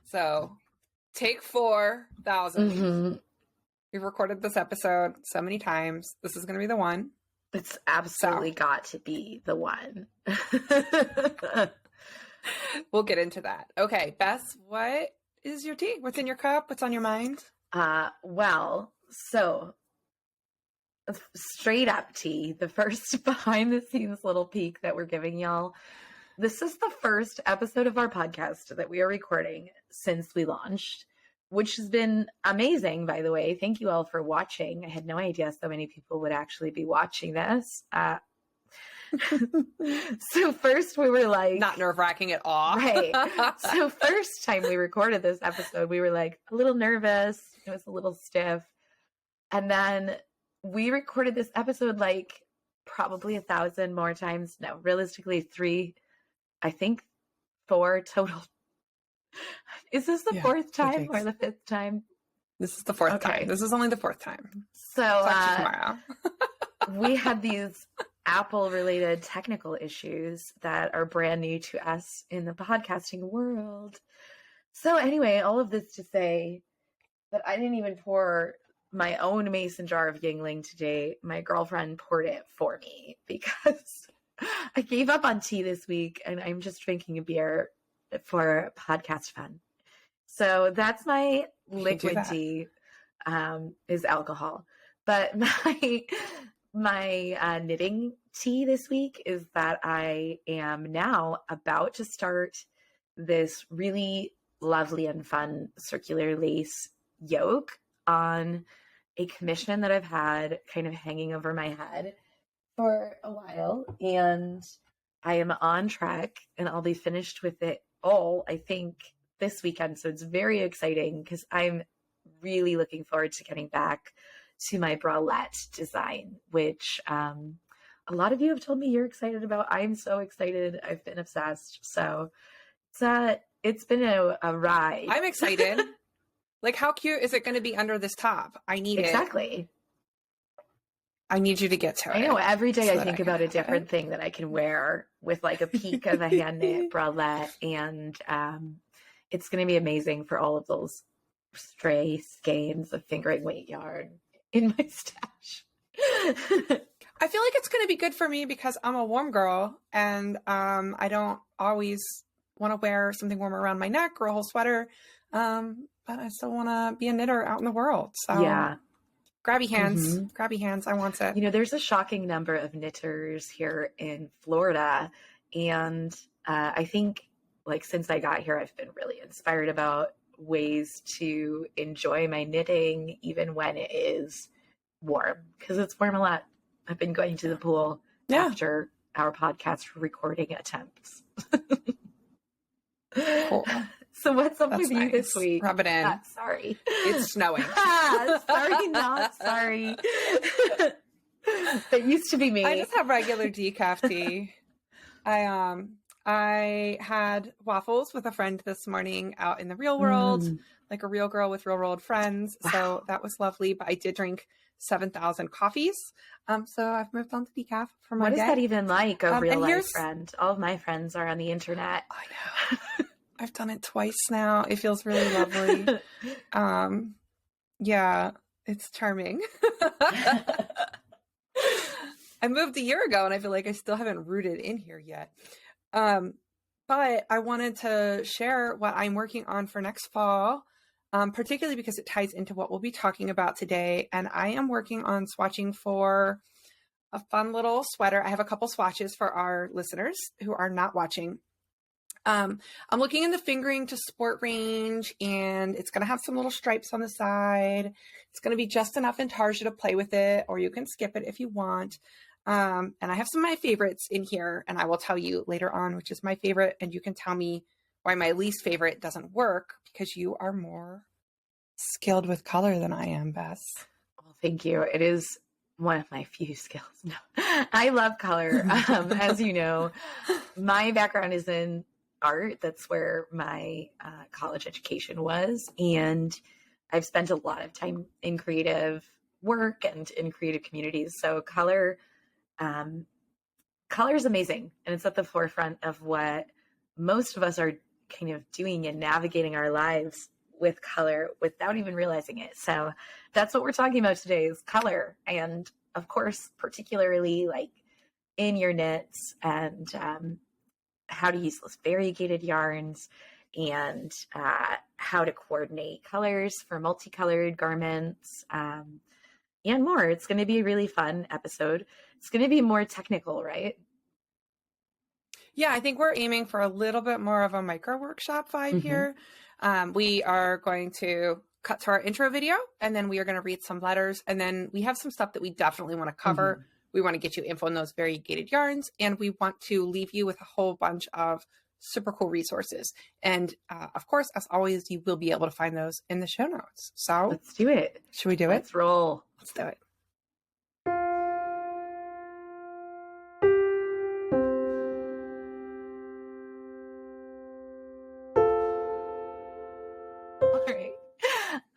So take 4,000. Mm-hmm. We've recorded this episode so many times. This is going to be the one. It's absolutely got to be the one. We'll get into that. Okay, Bess, what is your tea? What's in your cup? What's on your mind? Well, so straight up tea, the first behind the scenes little peek that we're giving y'all. This is the first episode of our podcast that we are recording since we launched, which has been amazing, by the way. Thank you all for watching. I had no idea so many people would actually be watching this. So first we were like... Not nerve-wracking at all. Right. So first time we recorded this episode, we were like a little nervous. It was a little stiff. And then we recorded this episode like probably 1,000 more times. No, realistically 3, I think 4 total. Is this the 4th time or the 5th time? This is the 4th time. This is only the 4th time. So tomorrow. We had these Apple-related technical issues that are brand new to us in the podcasting world. So anyway, all of this to say that I didn't even pour my own mason jar of Yingling today. My girlfriend poured it for me because I gave up on tea this week and I'm just drinking a beer for podcast fun. So that's my liquid tea, is alcohol. But my knitting tea this week is that I am now about to start this really lovely and fun circular lace yoke on a commission that I've had kind of hanging over my head for a while. And I am on track and I'll be finished with it all, I think, this weekend. So it's very exciting because I'm really looking forward to getting back to my bralette design, which a lot of you have told me you're excited about. I'm so excited. I've been obsessed. So it's been a ride. I'm excited. Like, how cute is it going to be under this top? I need it. Exactly. I need you to get to it. I know. Every day I think about a different thing that I can wear with like a peak of a hand knit bralette. And it's going to be amazing for all of those stray skeins of fingering weight yarn in my stash. I feel like it's going to be good for me because I'm a warm girl and I don't always want to wear something warm around my neck or a whole sweater. But I still want to be a knitter out in the world. So yeah. Grabby hands, grabby hands. I want it. You know, there's a shocking number of knitters here in Florida. And I think like since I got here, I've been really inspired about ways to enjoy my knitting even when it is warm, because it's warm a lot. I've been going to the pool after our podcast recording attempts. Cool. So what's up with you this week? Rub it in. Sorry. It's snowing. Sorry, not sorry. That used to be me. I just have regular decaf tea. I had waffles with a friend this morning out in the real world, like a real girl with real world friends. Wow. So that was lovely. But I did drink 7,000 coffees. So I've moved on to decaf for my day. What is that even like, a real life friend? All of my friends are on the internet. I know. I've done it twice now. It feels really lovely. Yeah, it's charming. I moved a year ago and I feel like I still haven't rooted in here yet. But I wanted to share what I'm working on for next fall, particularly because it ties into what we'll be talking about today. And I am working on swatching for a fun little sweater. I have a couple swatches for our listeners who are not watching. I'm looking in the fingering to sport range, and it's going to have some little stripes on the side. It's going to be just enough intarsia to play with it, or you can skip it if you want. And I have some of my favorites in here, and I will tell you later on which is my favorite, and you can tell me why my least favorite doesn't work, because you are more skilled with color than I am, Bess. Well, thank you. It is one of my few skills. No, I love color. As you know, my background is in art. That's where my college education was. And I've spent a lot of time in creative work and in creative communities. So color is amazing. And it's at the forefront of what most of us are kind of doing and navigating our lives with color without even realizing it. So that's what we're talking about today, is color. And of course, particularly like in your knits, and how to use those variegated yarns, and how to coordinate colors for multicolored garments, and more. It's going to be a really fun episode. It's going to be more technical, right? Yeah, I think we're aiming for a little bit more of a micro workshop vibe here. We are going to cut to our intro video, and then we are going to read some letters, and then we have some stuff that we definitely want to cover. We want to get you info on those variegated yarns, and we want to leave you with a whole bunch of super cool resources. And of course, as always, you will be able to find those in the show notes. So let's do it. Should we do it? Let's roll. Let's do it.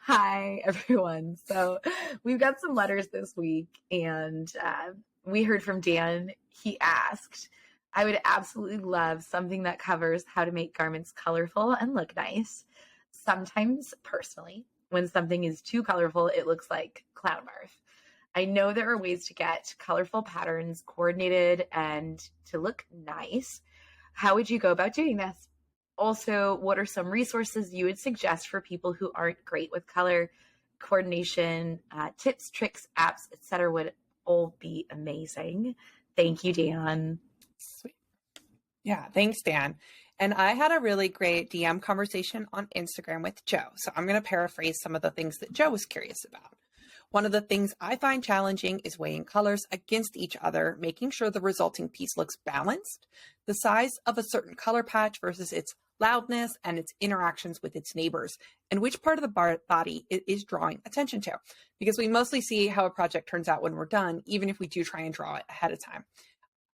Hi, everyone. So we've got some letters this week, and we heard from Dan. He asked, I would absolutely love something that covers how to make garments colorful and look nice. Sometimes, personally, when something is too colorful, it looks like clown barf. I know there are ways to get colorful patterns coordinated and to look nice. How would you go about doing this? Also, what are some resources you would suggest for people who aren't great with color coordination? Tips, tricks, apps, etc. would all be amazing. Thank you, Dan. Sweet. Yeah, thanks, Dan. And I had a really great DM conversation on Instagram with Joe. So I'm going to paraphrase some of the things that Joe was curious about. One of the things I find challenging is weighing colors against each other, making sure the resulting piece looks balanced. The size of a certain color patch versus its loudness and its interactions with its neighbors, and which part of the body it is drawing attention to. Because we mostly see how a project turns out when we're done, even if we do try and draw it ahead of time.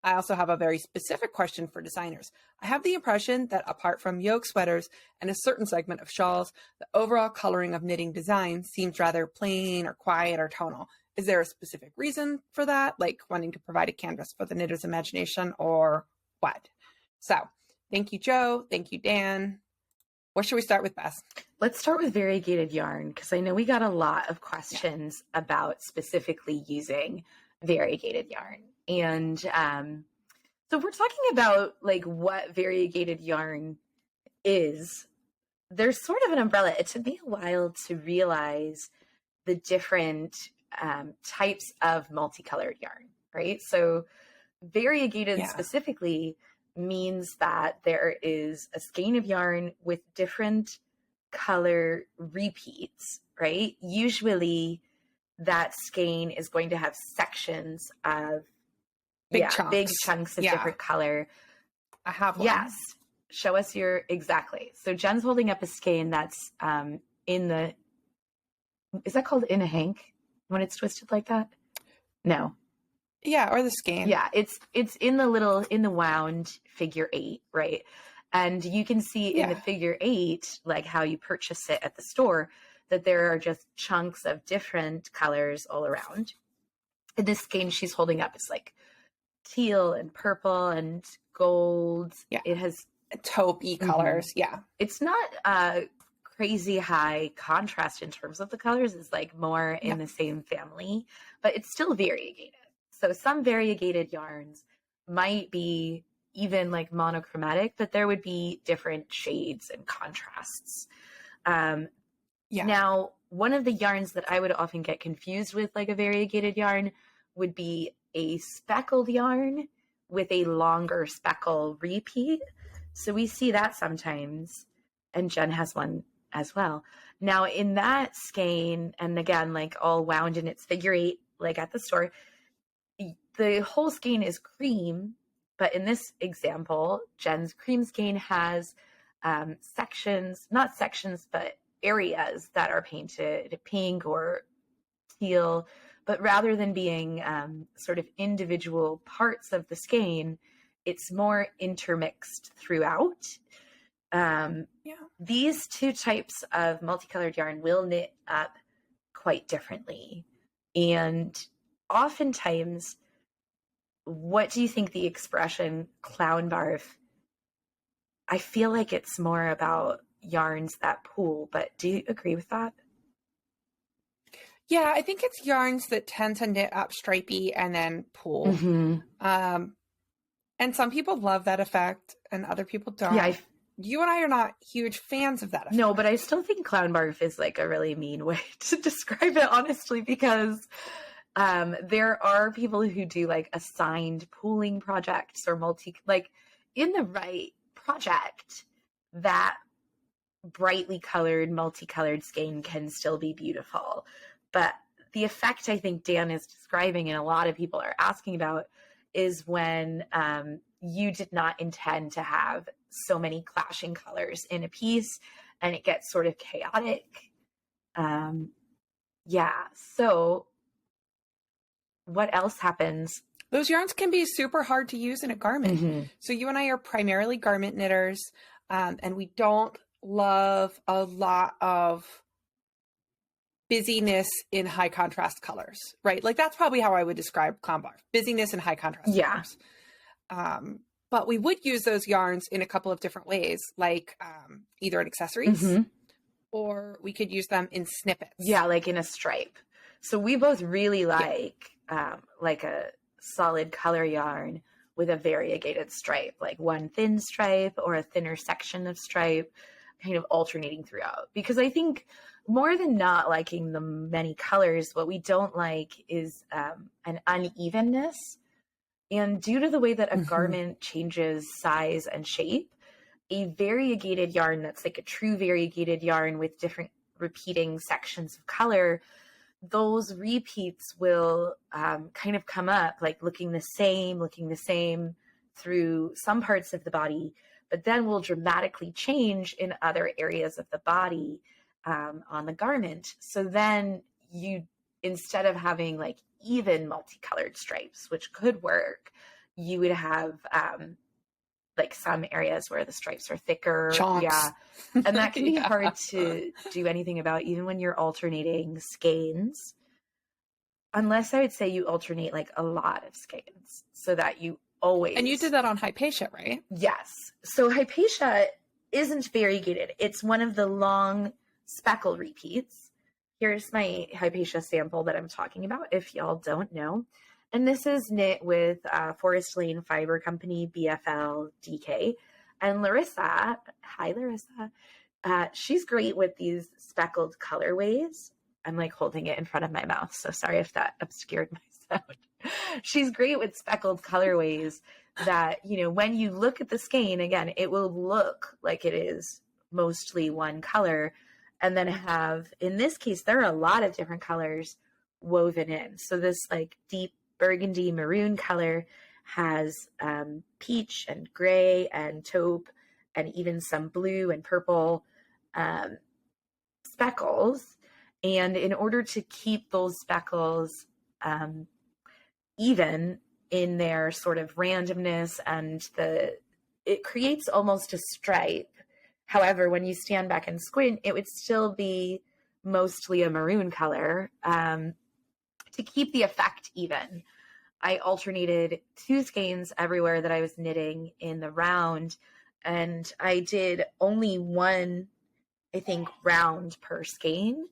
I also have a very specific question for designers. I have the impression that apart from yoke sweaters and a certain segment of shawls, the overall coloring of knitting design seems rather plain or quiet or tonal. Is there a specific reason for that, like wanting to provide a canvas for the knitter's imagination, or what? So thank you, Joe. Thank you, Dan. What should we start with, Bess? Let's start with variegated yarn, because I know we got a lot of questions about specifically using variegated yarn. And so we're talking about like what variegated yarn is. There's sort of an umbrella. It took me a while to realize the different types of multicolored yarn, right? So variegated specifically means that there is a skein of yarn with different color repeats, right? Usually that skein is going to have sections of big chunks of different color. I have one. Yes. Show us your, exactly. So Jen's holding up a skein that's in the, is that called in a hank when it's twisted like that? No. Yeah, or the skein. Yeah, it's in the wound figure 8, right? And you can see in the figure 8, like how you purchase it at the store, that there are just chunks of different colors all around. And this skein she's holding up is like teal and purple and gold. Yeah. It has taupey colors. Yeah. It's not crazy high contrast in terms of the colors. It's like more in the same family, but it's still variegated. So some variegated yarns might be even like monochromatic, but there would be different shades and contrasts. Now, one of the yarns that I would often get confused with, like a variegated yarn, would be a speckled yarn with a longer speckle repeat. So we see that sometimes, and Jen has one as well. Now in that skein, and again, like all wound in its figure 8, like at the store, the whole skein is cream, but in this example, Jen's cream skein has sections, not sections, but areas that are painted pink or teal, but rather than being sort of individual parts of the skein, it's more intermixed throughout. These two types of multicolored yarn will knit up quite differently. And oftentimes, what do you think the expression clown barf I feel like it's more about yarns that pool, but do you agree with that? Yeah, I think it's yarns that tend to knit up stripey and then pull. Um, and some people love that effect and other people don't. Yeah, you and I are not huge fans of that effect. No, but I still think clown barf is like a really mean way to describe it, honestly, because there are people who do like assigned pooling projects or like in the right project, that brightly colored, multicolored skein can still be beautiful. But the effect I think Dan is describing and a lot of people are asking about is when you did not intend to have so many clashing colors in a piece and it gets sort of chaotic. Yeah. So what else happens? Those yarns can be super hard to use in a garment. So you and I are primarily garment knitters, and we don't love a lot of busyness in high contrast colors, right? Like that's probably how I would describe clown barf, busyness in high contrast colors. But we would use those yarns in a couple of different ways, like either in accessories or we could use them in snippets. Yeah, like in a stripe. So we both really like a solid color yarn with a variegated stripe, like one thin stripe or a thinner section of stripe, kind of alternating throughout. Because I think more than not liking the many colors, what we don't like is an unevenness. And due to the way that a garment changes size and shape, a variegated yarn that's like a true variegated yarn with different repeating sections of color, those repeats will kind of come up like looking the same through some parts of the body, but then will dramatically change in other areas of the body on the garment. So then you, instead of having like even multicolored stripes, which could work, you would have like some areas where the stripes are thicker. Chonks. Yeah. And that can be hard to do anything about, even when you're alternating skeins. Unless I would say you alternate like a lot of skeins so that you always. And you did that on Hypatia, right? Yes. So Hypatia isn't variegated. It's one of the long speckle repeats. Here's my Hypatia sample that I'm talking about, if y'all don't know. And this is knit with Forest Lane Fiber Company, BFL, DK. And Larissa, hi Larissa, she's great with these speckled colorways. I'm like holding it in front of my mouth, so sorry if that obscured my sound. She's great with speckled colorways that, you know, when you look at the skein, again, it will look like it is mostly one color, and then have, in this case, there are a lot of different colors woven in. So this like deep burgundy maroon color has peach and gray and taupe and even some blue and purple speckles. And in order to keep those speckles even in their sort of randomness and it creates almost a stripe. However, when you stand back and squint, it would still be mostly a maroon color. To keep the effect even, I alternated 2 skeins everywhere that I was knitting in the round, and I did only one, I think, round per skein.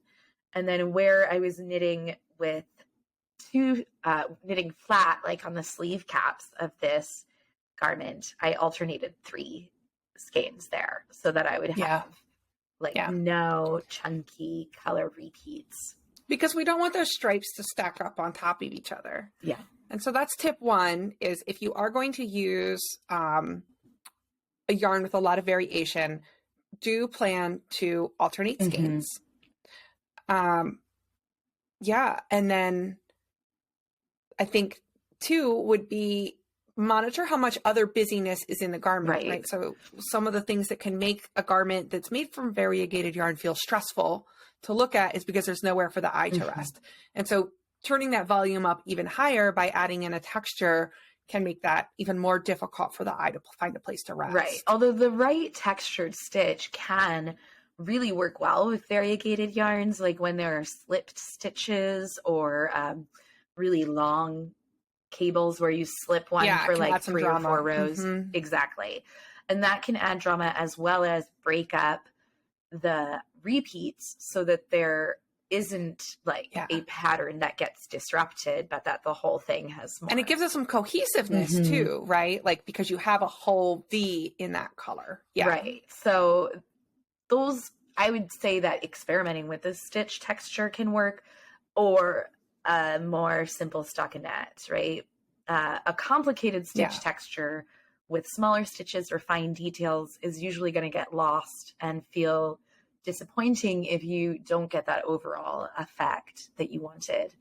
And then where I was knitting with 2, knitting flat, like on the sleeve caps of this garment, I alternated 3 skeins there so that I would have no chunky color repeats. Because we don't want those stripes to stack up on top of each other. Yeah. And so that's tip 1, is if you are going to use a yarn with a lot of variation, do plan to alternate skeins. Yeah. And then I think 2 would be monitor how much other busyness is in the garment, right? So some of the things that can make a garment that's made from variegated yarn feel stressful to look at is because there's nowhere for the eye to rest. And so turning that volume up even higher by adding in a texture can make that even more difficult for the eye to find a place to rest. Right. Although the right textured stitch can really work well with variegated yarns, like when there are slipped stitches or really long cables where you slip one for like 3 or 4 rows. Exactly. And that can add drama as well as break up the repeats so that there isn't like a pattern that gets disrupted, but that the whole thing has more. And it gives us some cohesiveness too, right? Like, because you have a whole V in that color. Yeah. Right. So those, I would say that experimenting with the stitch texture can work, or a more simple stockinette, right? A complicated stitch texture with smaller stitches or fine details is usually going to get lost and feel disappointing if you don't get that overall effect that you wanted.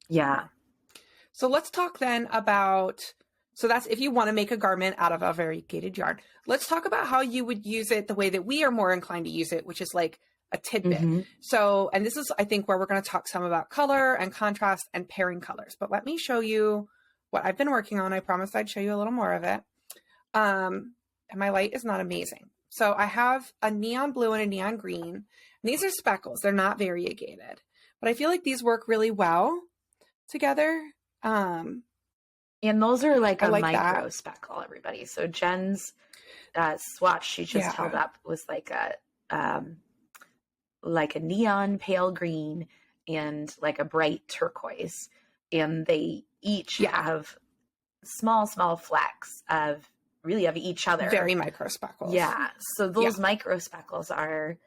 Yeah. So let's talk then about, so that's if you want to make a garment out of a variegated yarn. Let's talk about how you would use it the way that we are more inclined to use it, which is like a tidbit. So, and this is, I think, where we're going to talk some about color and contrast and pairing colors. But let me show you what I've been working on. I promised I'd show you a little more of it. And my light is not amazing. So I have a neon blue and a neon green. And these are speckles. They're not variegated. But I feel like these work really well together. And those are like a micro speckle, everybody. So Jen's swatch she just held up was like a neon pale green and like a bright turquoise. And they each have small flecks of each other. Very micro speckles. Yeah. So those micro speckles are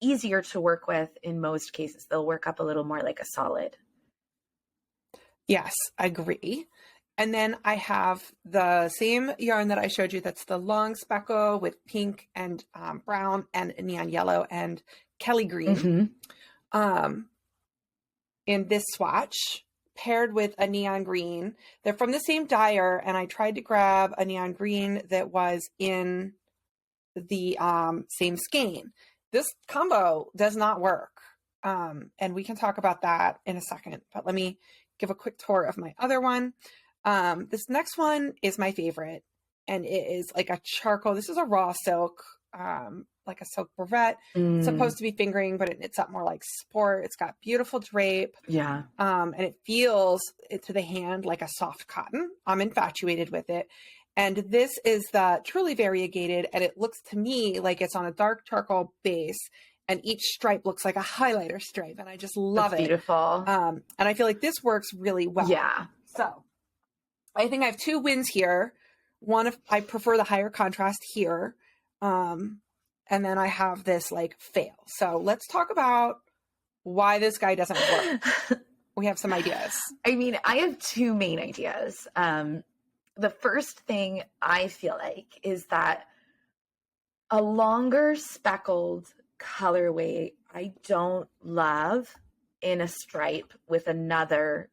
easier to work with in most cases. They'll work up a little more like a solid. Yes, I agree. And then I have the same yarn that I showed you. That's the long speckle with pink and brown and neon yellow and Kelly green. In this swatch, paired with a neon green. They're from the same dyer, and I tried to grab a neon green that was in the same skein. This combo does not work, and we can talk about that in a second, but let me give a quick tour of my other one. This next one is my favorite, and it is like a charcoal. This is a raw silk, like a silk brevet. It's supposed to be fingering, but it knits up more like sport. It's got beautiful drape. Yeah. And it feels to the hand like a soft cotton. I'm infatuated with it. And this is the truly variegated, and it looks to me like it's on a dark charcoal base, and each stripe looks like a highlighter stripe, and I just love it. Beautiful. And I feel like this works really well. Yeah. So I think I have two wins here. One, if I prefer the higher contrast here. And then I have this like fail. So let's talk about why this guy doesn't work. We have some ideas. I mean, I have two main ideas. The first thing I feel like is that a longer speckled colorway I don't love in a stripe with another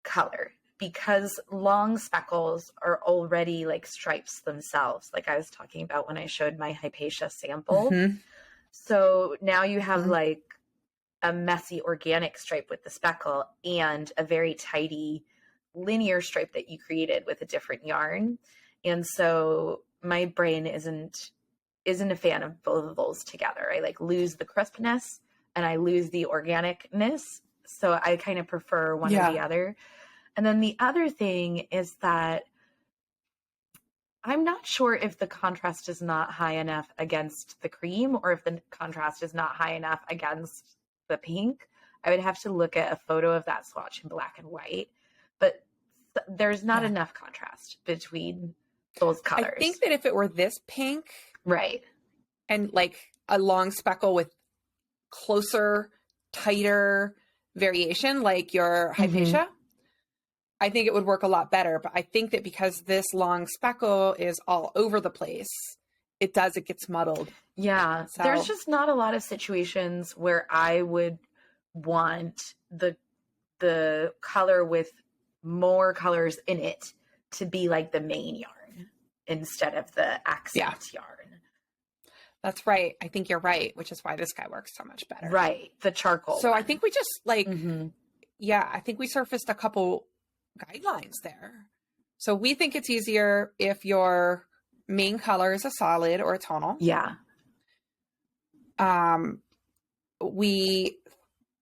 color, because long speckles are already like stripes themselves, like I was talking about when I showed my Hypatia sample. So now you have like a messy organic stripe with the speckle and a very tidy linear stripe that you created with a different yarn. And so my brain isn't a fan of both of those together. I like lose the crispness and I lose the organicness. So I kind of prefer one or the other. And then the other thing is that I'm not sure if the contrast is not high enough against the cream or if the contrast is not high enough against the pink. I would have to look at a photo of that swatch in black and white, but there's not enough contrast between those colors. I think that if it were this pink, right, and like a long speckle with closer, tighter variation, like your Hypatia, I think it would work a lot better. But I think that because this long speckle is all over the place, it gets muddled. Yeah. So there's just not a lot of situations where I would want the color with more colors in it to be like the main yarn instead of the accent yarn. That's right. I think you're right, which is why this guy works so much better. Right. The charcoal. So I think we just like, I think we surfaced a couple guidelines there. So we think it's easier if your main color is a solid or a tonal. Yeah. We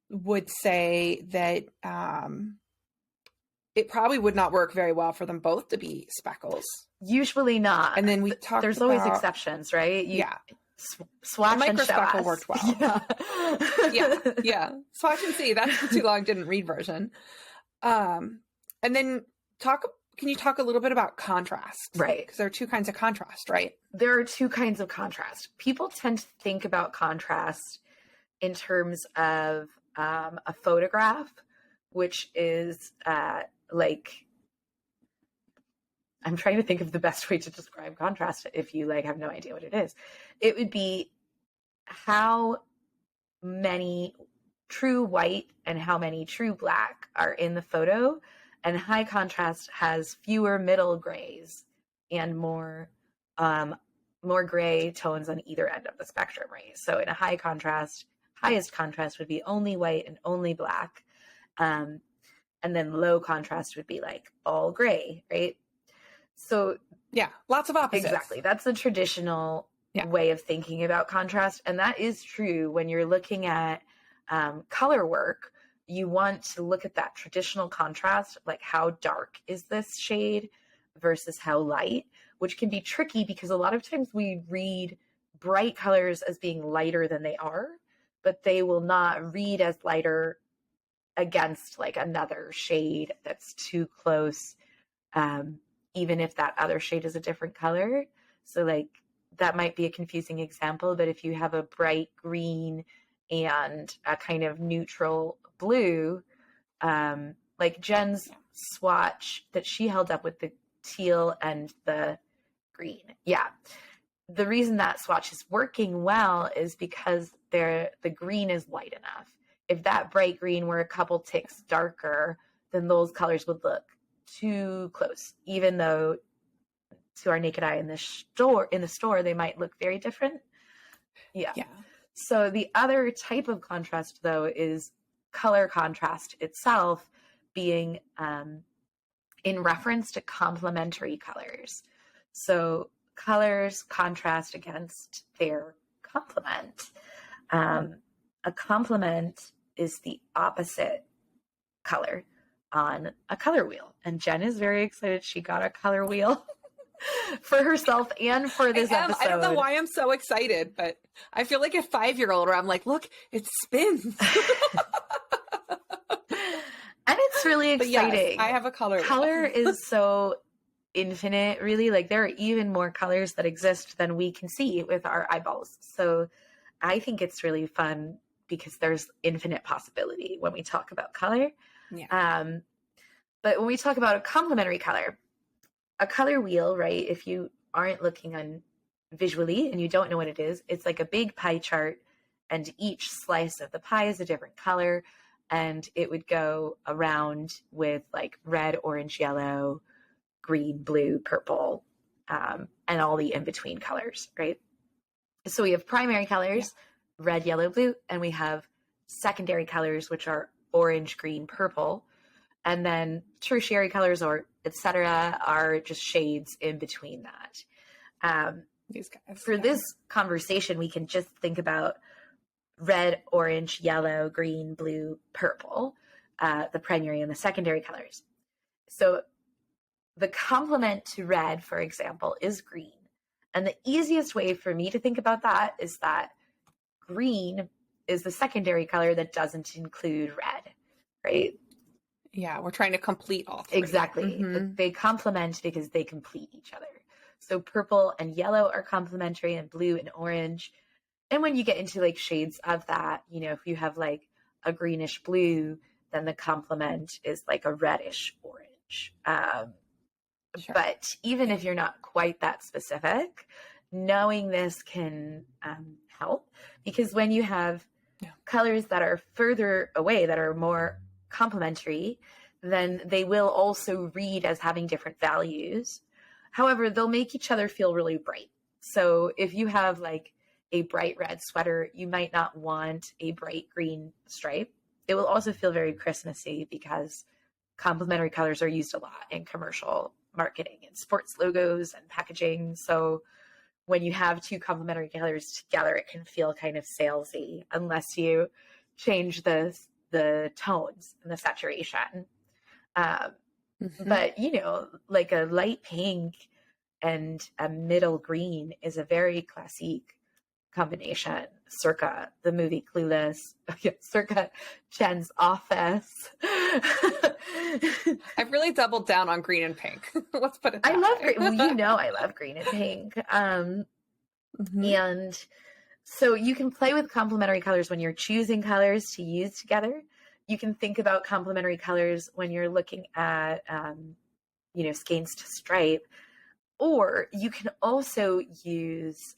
would say that it probably would not work very well for them both to be speckles. Usually not. And then we talked There's about, always exceptions, right? Yeah. Swatch and show Microspeckle us. worked well. Yeah. Swatch and see. That's the too long didn't read version. And then can you talk a little bit about contrast? Right. Because there are two kinds of contrast, right? There are two kinds of contrast. People tend to think about contrast in terms of a photograph, which is like, I'm trying to think of the best way to describe contrast if you like have no idea what it is. It would be how many true white and how many true black are in the photo, and high contrast has fewer middle grays and more gray tones on either end of the spectrum, right? So in a high contrast, highest contrast would be only white and only black, and then low contrast would be like all gray, right? So yeah, lots of opposites. Exactly. That's the traditional way of thinking about contrast. And that is true when you're looking at color work. You want to look at that traditional contrast, like how dark is this shade versus how light, which can be tricky because a lot of times we read bright colors as being lighter than they are, but they will not read as lighter against like another shade that's too close, even if that other shade is a different color. So like that might be a confusing example, but if you have a bright green and a kind of neutral blue, like Jen's swatch that she held up with the teal and the green. Yeah. The reason that swatch is working well is because the green is light enough. If that bright green were a couple ticks darker, then those colors would look too close, even though to our naked eye in the store they might look very different. Yeah. So the other type of contrast though is color contrast itself, being in reference to complementary colors. So colors contrast against their complement. A complement is the opposite color on a color wheel. And Jen is very excited. She got a color wheel for herself and for this episode. I don't know why I'm so excited, but I feel like a 5-year-old where I'm like, look, it spins. And it's really exciting. Yes, I have a color wheel. Color is so infinite, really. Like there are even more colors that exist than we can see with our eyeballs. So I think it's really fun because there's infinite possibility when we talk about color. Yeah. But when we talk about a complementary color, a color wheel, right? If you aren't looking on visually and you don't know what it is, it's like a big pie chart, and each slice of the pie is a different color, and it would go around with like red, orange, yellow, green, blue, purple, and all the in-between colors, right? So we have primary colors, red, yellow, blue, and we have secondary colors, which are orange, green, purple. And then tertiary colors, or etc., are just shades in between that. These guys. For this conversation, we can just think about red, orange, yellow, green, blue, purple, the primary and the secondary colors. So the complement to red, for example, is green. And the easiest way for me to think about that is that green is the secondary color that doesn't include red, right? Yeah, we're trying to complete all three. Exactly. Mm-hmm. They complement because they complete each other. So purple and yellow are complementary, and blue and orange. And when you get into like shades of that, you know, if you have like a greenish blue, then the complement is like a reddish orange. Sure. But even if you're not quite that specific, knowing this can help, because when you have colors that are further away, that are more complementary, then they will also read as having different values. However, they'll make each other feel really bright. So if you have like a bright red sweater, you might not want a bright green stripe. It will also feel very Christmassy because complementary colors are used a lot in commercial marketing and sports logos and packaging. So when you have two complementary colors together, it can feel kind of salesy unless you change the tones and the saturation. Mm-hmm. But, you know, like a light pink and a middle green is a very classique combination, circa the movie Clueless, circa Jen's Office. I've really doubled down on green and pink. Let's put it that I love way. green. Well, you know, I love green and pink. Mm-hmm. And so you can play with complementary colors when you're choosing colors to use together. You can think about complementary colors when you're looking at, you know, skeins to stripe, or you can also use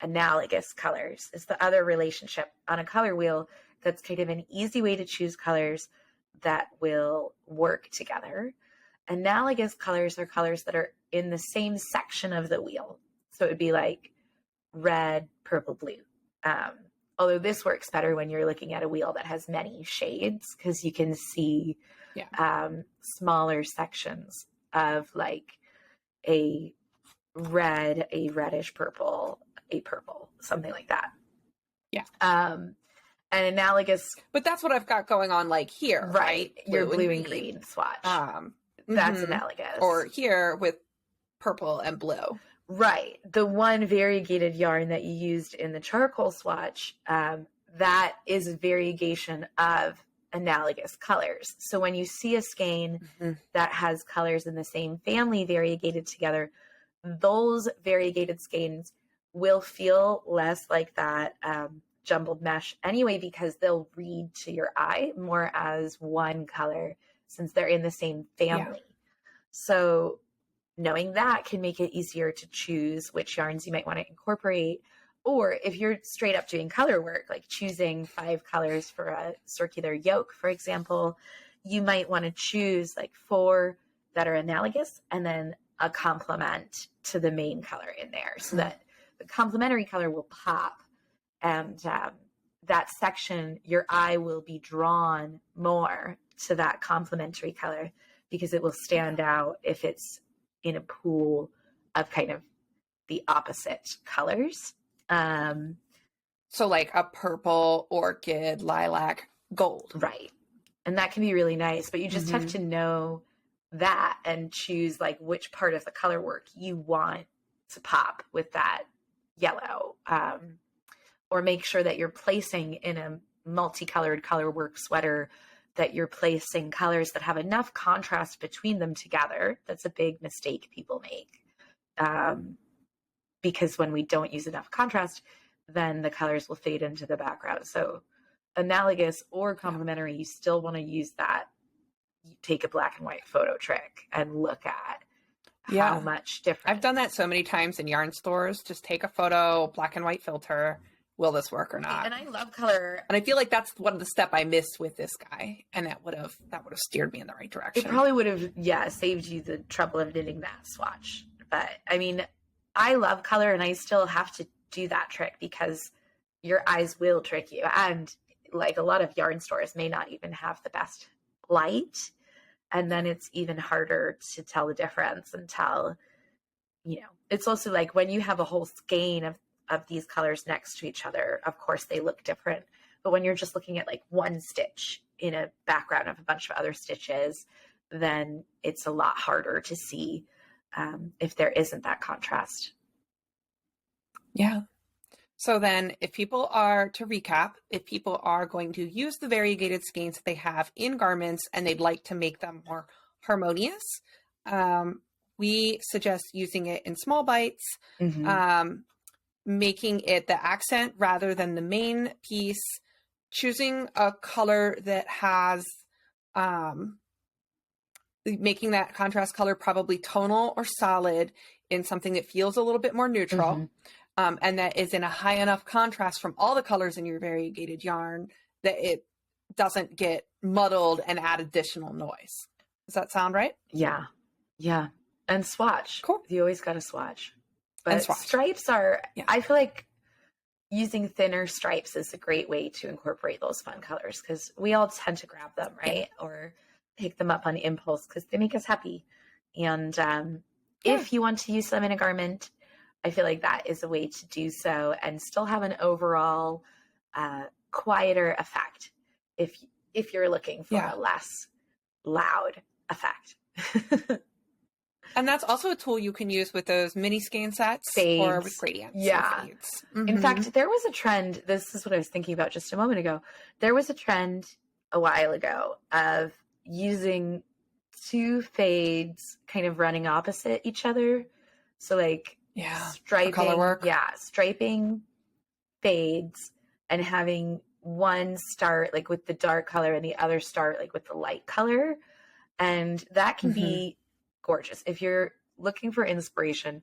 analogous colors is the other relationship on a color wheel. That's kind of an easy way to choose colors that will work together. Analogous colors are colors that are in the same section of the wheel. So it would be like red, purple, blue. Although this works better when you're looking at a wheel that has many shades, because you can see smaller sections of like a red, a reddish purple, a purple, something like that. Yeah. And analogous. But that's what I've got going on like here, right? Your blue and green swatch. That's analogous. Or here with purple and blue. Right. The one variegated yarn that you used in the charcoal swatch, that is a variegation of analogous colors. So when you see a skein that has colors in the same family variegated together, those variegated skeins will feel less like that jumbled mesh anyway, because they'll read to your eye more as one color since they're in the same family. Yeah. So knowing that can make it easier to choose which yarns you might want to incorporate. Or if you're straight up doing color work, like choosing 5 colors for a circular yoke, for example, you might want to choose like 4 that are analogous and then a complement to the main color in there, so that the complementary color will pop, and that section, your eye will be drawn more to that complementary color because it will stand out if it's in a pool of kind of the opposite colors. So like a purple, orchid, lilac, gold. Right. And that can be really nice, but you just have to know that and choose like which part of the color work you want to pop with that yellow, or make sure that you're placing in a multicolored color work sweater that you're placing colors that have enough contrast between them together. That's a big mistake people make, because when we don't use enough contrast, then the colors will fade into the background. So analogous or complementary, you still want to use that. You take a black and white photo trick and look at how much different. I've done that so many times in yarn stores. Just take a photo, black and white filter. Will this work or not? And I love color. And I feel like that's one of the step I missed with this guy. And that would have steered me in the right direction. It probably would have, saved you the trouble of knitting that swatch. But I mean, I love color and I still have to do that trick because your eyes will trick you. And like a lot of yarn stores may not even have the best light. And then it's even harder to tell the difference until, it's also like when you have a whole skein of these colors next to each other, of course they look different. But when you're just looking at like one stitch in a background of a bunch of other stitches, then it's a lot harder to see if there isn't that contrast. Yeah. So then to recap, if people are going to use the variegated skeins that they have in garments and they'd like to make them more harmonious, we suggest using it in small bites, making it the accent rather than the main piece, choosing a color that has, making that contrast color probably tonal or solid in something that feels a little bit more neutral. And that is in a high enough contrast from all the colors in your variegated yarn that it doesn't get muddled and add additional noise. Does that sound right? Yeah. Yeah. And swatch. Cool. You always got to swatch. But stripes are, I feel like using thinner stripes is a great way to incorporate those fun colors because we all tend to grab them, right? Yeah. Or pick them up on impulse because they make us happy. And if you want to use them in a garment, I feel like that is a way to do so and still have an overall quieter effect if you're looking for a less loud effect. And that's also a tool you can use with those mini skein sets or with gradients. Yeah. Or fades. Mm-hmm. In fact, there was a trend. This is what I was thinking about just a moment ago. There was a trend a while ago of using two fades kind of running opposite each other. So like striping, color work. Striping fades and having one start like with the dark color and the other start like with the light color. And that can be gorgeous. If you're looking for inspiration,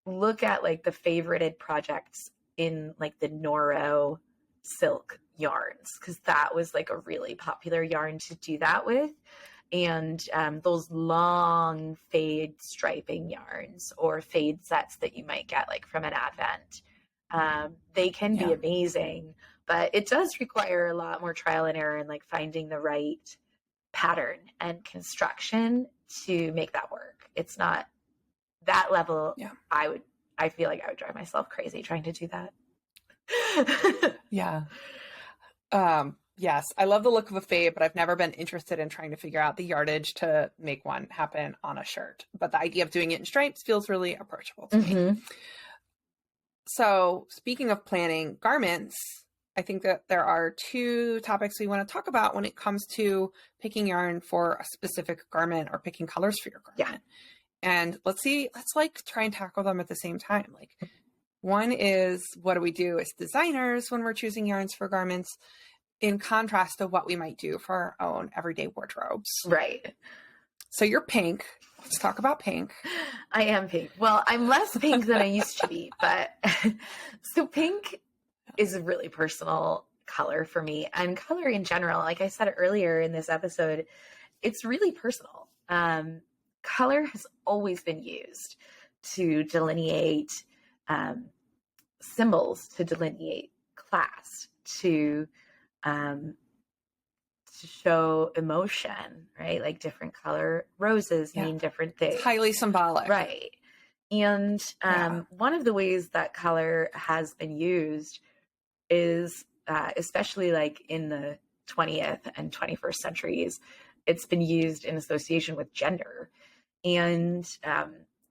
look at like the favorited projects in like the Noro silk yarns, because that was like a really popular yarn to do that with. And those long fade striping yarns or fade sets that you might get like from an Advent, they can be amazing, but it does require a lot more trial and error and like finding the right pattern and construction to make that work. It's not that level. I feel like I would drive myself crazy trying to do that. Yes, I love the look of a fade, but I've never been interested in trying to figure out the yardage to make one happen on a shirt. But the idea of doing it in stripes feels really approachable to me. So speaking of planning garments, I think that there are two topics we want to talk about when it comes to picking yarn for a specific garment or picking colors for your garment. And let's like try and tackle them at the same time. Like, one is, what do we do as designers when we're choosing yarns for garments, in contrast to what we might do for our own everyday wardrobes. Right. So you're pink. Let's talk about pink. I am pink. Well, I'm less pink than I used to be, but so pink is a really personal color for me, and color in general. Like I said earlier in this episode, it's really personal. Color has always been used to delineate symbols, to delineate class, to show emotion, right? Like different color roses mean different things. It's highly symbolic. Right. And one of the ways that color has been used is, especially like in the 20th and 21st centuries, it's been used in association with gender. And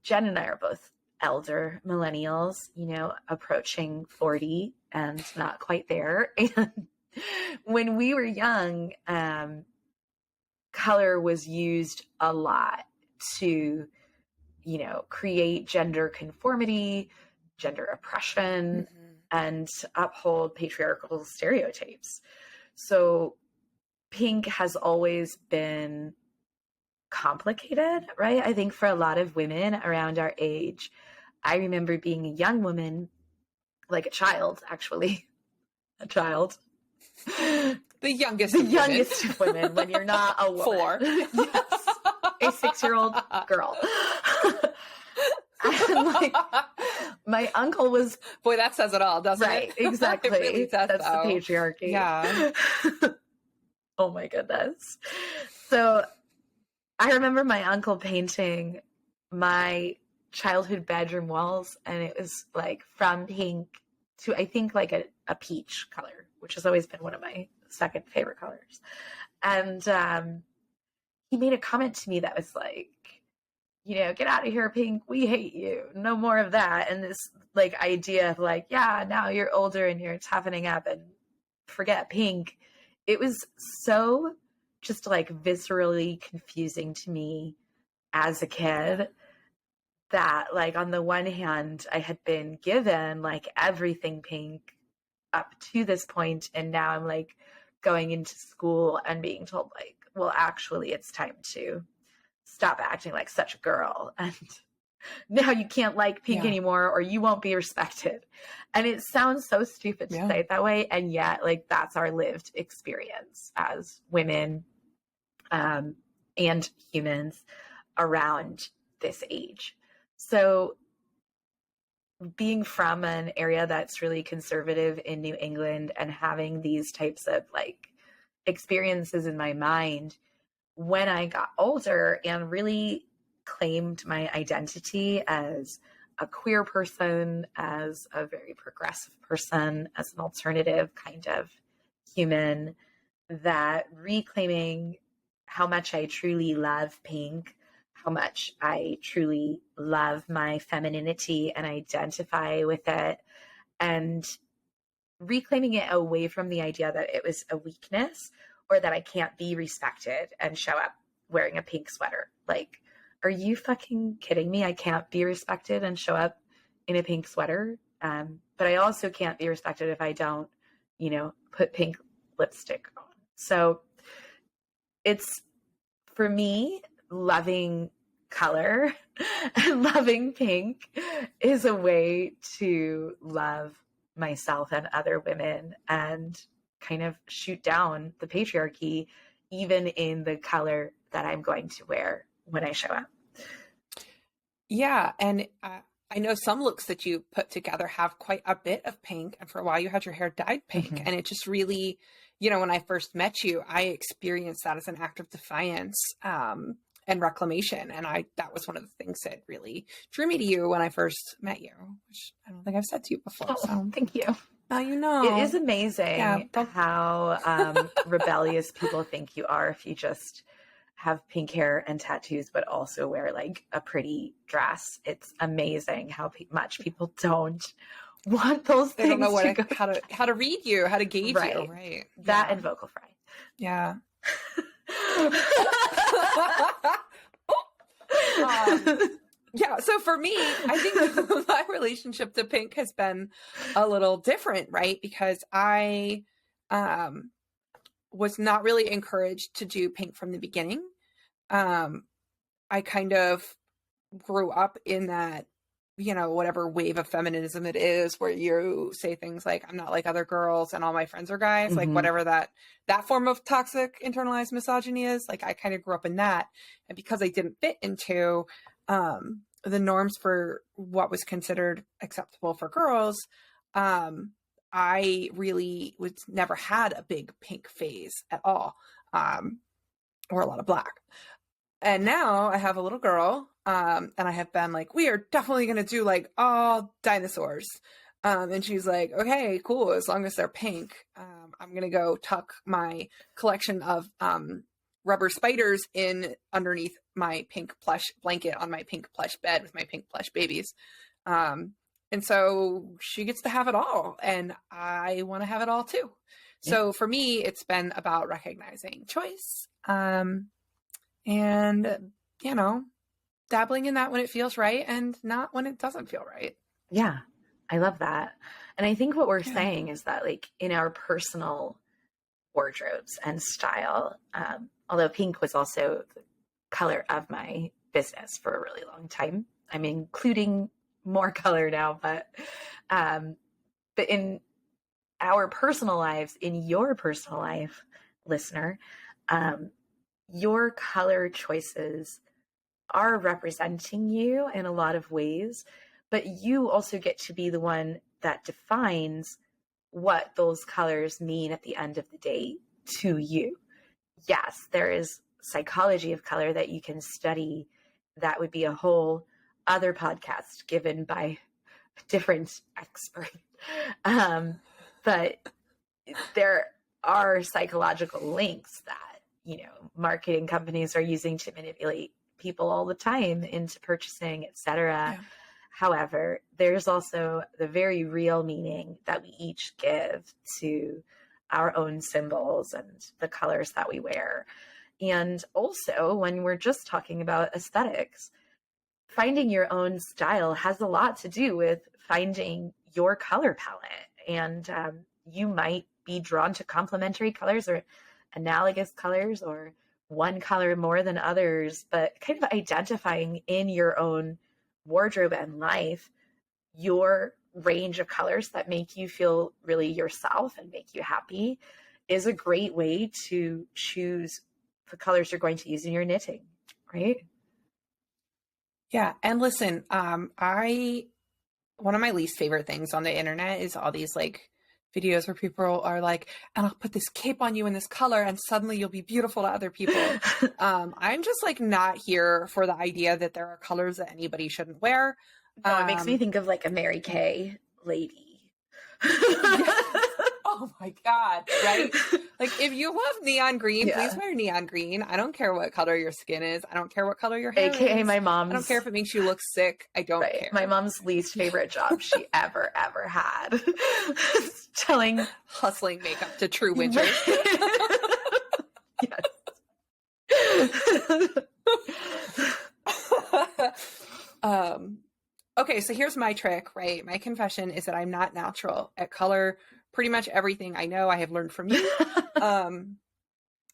Jen and I are both elder millennials, approaching 40 and not quite there. And when we were young, color was used a lot to, create gender conformity, gender oppression, and uphold patriarchal stereotypes. So pink has always been complicated, right? I think for a lot of women around our age, I remember being a young woman, like a child, actually, the youngest of women when you're not a woman. 4. Yes, a 6-year-old girl. And like, my uncle was... Boy, that says it all, doesn't right, it? Exactly. It really does, that's though. The patriarchy. Yeah. Oh my goodness. So I remember my uncle painting my childhood bedroom walls, and it was like from pink to, I think, like a peach color, which has always been one of my second favorite colors. And he made a comment to me that was like, get out of here, pink. We hate you. No more of that. And this like idea of like, now you're older and you're toughening up and forget pink. It was so just like viscerally confusing to me as a kid that like on the one hand I had been given like everything pink up to this point, and now I'm like going into school and being told like, well, actually it's time to stop acting like such a girl, and now you can't like pink anymore or you won't be respected. And it sounds so stupid to say it that way, and yet like that's our lived experience as women and humans around this age. So being from an area that's really conservative in New England and having these types of like experiences in my mind, when I got older and really claimed my identity as a queer person, as a very progressive person, as an alternative kind of human, that reclaiming how much I truly love pink, how much I truly love my femininity and identify with it, and reclaiming it away from the idea that it was a weakness or that I can't be respected and show up wearing a pink sweater. Like, are you fucking kidding me? I can't be respected and show up in a pink sweater. But I also can't be respected if I don't, put pink lipstick on. So it's, for me, loving color and loving pink is a way to love myself and other women and kind of shoot down the patriarchy, even in the color that I'm going to wear when I show up. Yeah. And I know some looks that you put together have quite a bit of pink. And for a while you had your hair dyed pink. Mm-hmm. And it just really, when I first met you, I experienced that as an act of defiance and reclamation. And that was one of the things that really drew me to you when I first met you, which I don't think I've said to you before. So thank you. Now you know. It is amazing how rebellious people think you are if you just have pink hair and tattoos, but also wear like a pretty dress. It's amazing how much people don't want those things. They don't know how to read you, how to gauge you. Right. That and vocal fry. Yeah. Yeah. So for me, I think my relationship to pink has been a little different, right? Because I was not really encouraged to do pink from the beginning. I kind of grew up in that, whatever wave of feminism it is, where you say things like, I'm not like other girls and all my friends are guys, mm-hmm. like whatever that form of toxic internalized misogyny is. Like, I kind of grew up in that. And because I didn't fit into the norms for what was considered acceptable for girls, I really never had a big pink phase at all, or a lot of black. And now I have a little girl, and I have been like, we are definitely going to do like all dinosaurs. And she's like, okay, cool. As long as they're pink, I'm going to go tuck my collection of rubber spiders in underneath my pink plush blanket on my pink plush bed with my pink plush babies. And so she gets to have it all, and I want to have it all too. Yeah. So for me, it's been about recognizing choice, and, dabbling in that when it feels right and not when it doesn't feel right. Yeah, I love that. And I think what we're saying is that, like, in our personal wardrobes and style, although pink was also the color of my business for a really long time, I'm including more color now, but in our personal lives, in your personal life, listener, your color choices are representing you in a lot of ways, but you also get to be the one that defines what those colors mean at the end of the day to you. Yes, there is psychology of color that you can study. That would be a whole other podcast given by a different expert. But there are psychological links that, marketing companies are using to manipulate people all the time into purchasing, etc. Yeah. However, there's also the very real meaning that we each give to our own symbols and the colors that we wear. And also, when we're just talking about aesthetics, finding your own style has a lot to do with finding your color palette. And you might be drawn to complementary colors or analogous colors or one color more than others, but kind of identifying in your own wardrobe and life your range of colors that make you feel really yourself and make you happy is a great way to choose the colors you're going to use in your knitting, right? Yeah. And listen, one of my least favorite things on the internet is all these like videos where people are like, and I'll put this cape on you in this color and suddenly you'll be beautiful to other people. I'm just like not here for the idea that there are colors that anybody shouldn't wear. No, it makes me think of like a Mary Kay lady. Yes. Oh my God. Right. Like, if you love neon green, Yeah. please wear neon green. I don't care what color your skin is. I don't care what color your hair AKA is. my I mom's. don't care if it makes you look sick. I don't care. My mom's least favorite job she ever had. Hustling makeup to true winters. Okay, so here's my trick, right? My confession is that I'm not natural at color. Pretty much everything I know, I have learned from you. And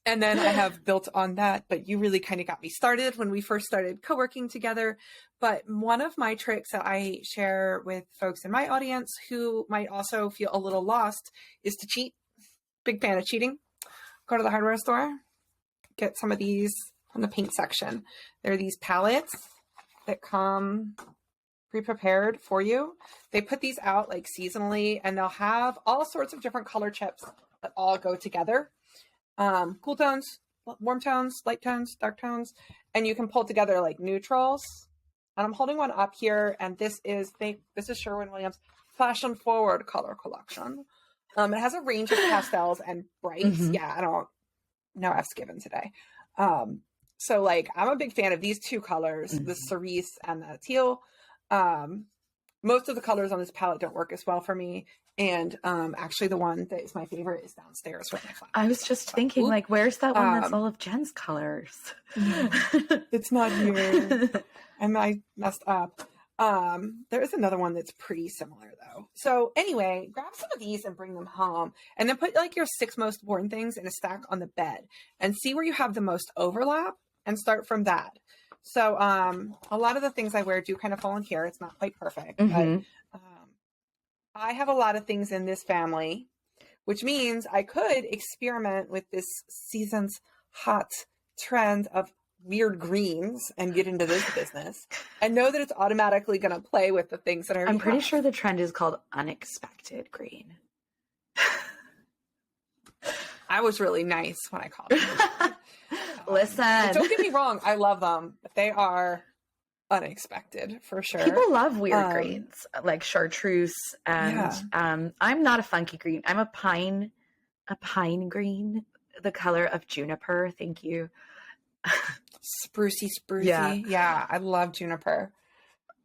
then I have built on that, but you really kind of got me started when we first started co-working together. But one of my tricks that I share with folks in my audience who might also feel a little lost is to cheat. Big fan of cheating. Go to the hardware store, get some of these from the paint section. There are these palettes that come pre-prepared for you. They put these out like seasonally, and they'll have all sorts of different color chips that all go together. Cool tones, warm tones, light tones, dark tones, and you can pull together like neutrals. And I'm holding one up here, and this is Sherwin-Williams Fashion Forward color collection. It has a range of pastels and brights. Mm-hmm. Yeah, I don't know F's given today. So like, I'm a big fan of these two colors, the cerise and the teal. Most of the colors on this palette don't work as well for me. And actually the one that is my favorite is downstairs with my flat. I was just thinking, like, where's that one that's all of Jen's colors? It's not here. And I messed up. There is another one that's pretty similar though. So anyway, grab some of these and bring them home, and then put like your 6 most worn things in a stack on the bed and see where you have the most overlap and start from that. So a lot of the things I wear do kind of fall in here. It's not quite perfect, but I have a lot of things in this family, which means I could experiment with this season's hot trend of weird greens and get into this business and know that it's automatically going to play with the things that I'm pretty sure the trend is called unexpected green. I was really nice when I called it. Listen, don't get me wrong. I love them, but they are unexpected for sure. People love weird greens like chartreuse, and I'm not a funky green. I'm a pine green, the color of juniper. Thank you. Sprucey. Yeah, I love juniper.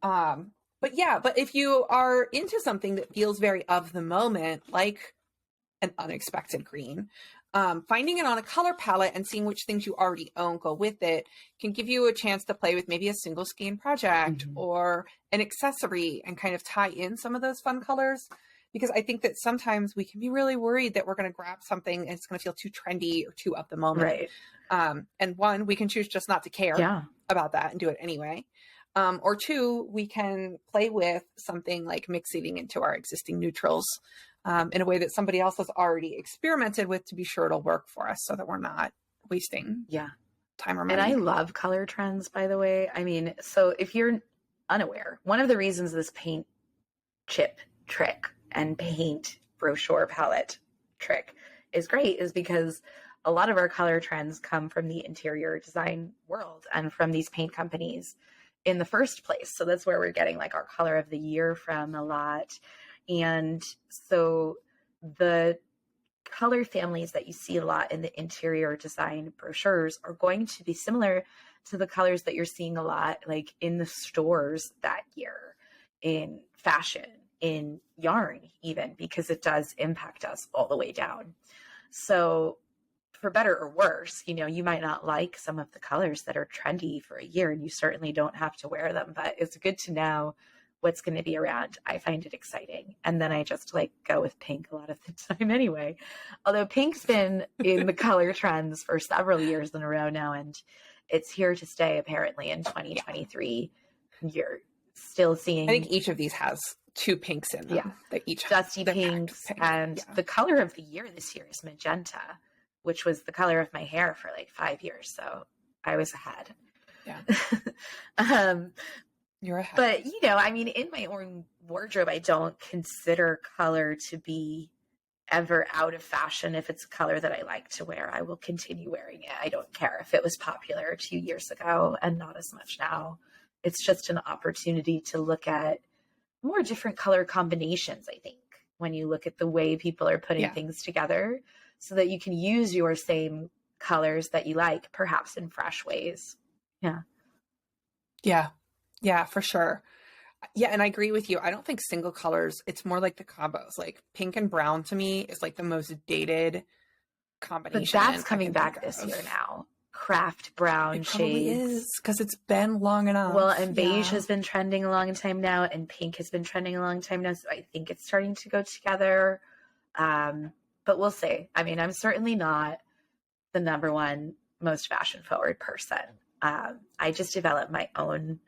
But if you are into something that feels very of the moment, like an unexpected green, finding it on a color palette and seeing which things you already own go with it can give you a chance to play with maybe a single skein project or an accessory and kind of tie in some of those fun colors. Because I think that sometimes we can be really worried that we're going to grab something and it's going to feel too trendy or too of the moment. Right. And one, we can choose just not to care about that and do it anyway. Or two, we can play with something like mixing into our existing neutrals in a way that somebody else has already experimented with to be sure it'll work for us so that we're not wasting time or money. And I love color trends, by the way. I mean, so if you're unaware, one of the reasons this paint chip trick and paint brochure palette trick is great is because a lot of our color trends come from the interior design world and from these paint companies in the first place. So that's where we're getting like our color of the year from a lot. And so the color families that you see a lot in the interior design brochures are going to be similar to the colors that you're seeing a lot like in the stores that year, in fashion, in yarn even, because it does impact us all the way down. So for better or worse, you know, you might not like some of the colors that are trendy for a year and you certainly don't have to wear them, but it's good to know what's going to be around. I find it exciting. And then I just like go with pink a lot of the time anyway. Although pink's been in the color trends for several years in a row now, and it's here to stay apparently in 2023. You're still seeing. I think each of these has 2 pinks in them. Yeah. They each dusty pinks. And the color of the year this year is magenta, which was the color of my hair for like 5 years. So I was ahead. Yeah. You're ahead. But, you know, I mean, in my own wardrobe, I don't consider color to be ever out of fashion. If it's a color that I like to wear, I will continue wearing it. I don't care if it was popular 2 years ago and not as much now. It's just an opportunity to look at more different color combinations, I think, when you look at the way people are putting things together. so that you can use your same colors that you like, perhaps in fresh ways. Yeah. Yeah. Yeah, for sure. Yeah, and I agree with you. I don't think single colors, it's more like the combos. Like pink and brown to me is like the most dated But combination that's I coming can think back this of. year now. Craft brown It probably shades. is because it's been long enough. Well, and beige Yeah. has been trending a long time now, and pink has been trending a long time now. So I think it's starting to go together. But we'll see. I mean, I'm certainly not the number one most fashion forward person. I just develop my own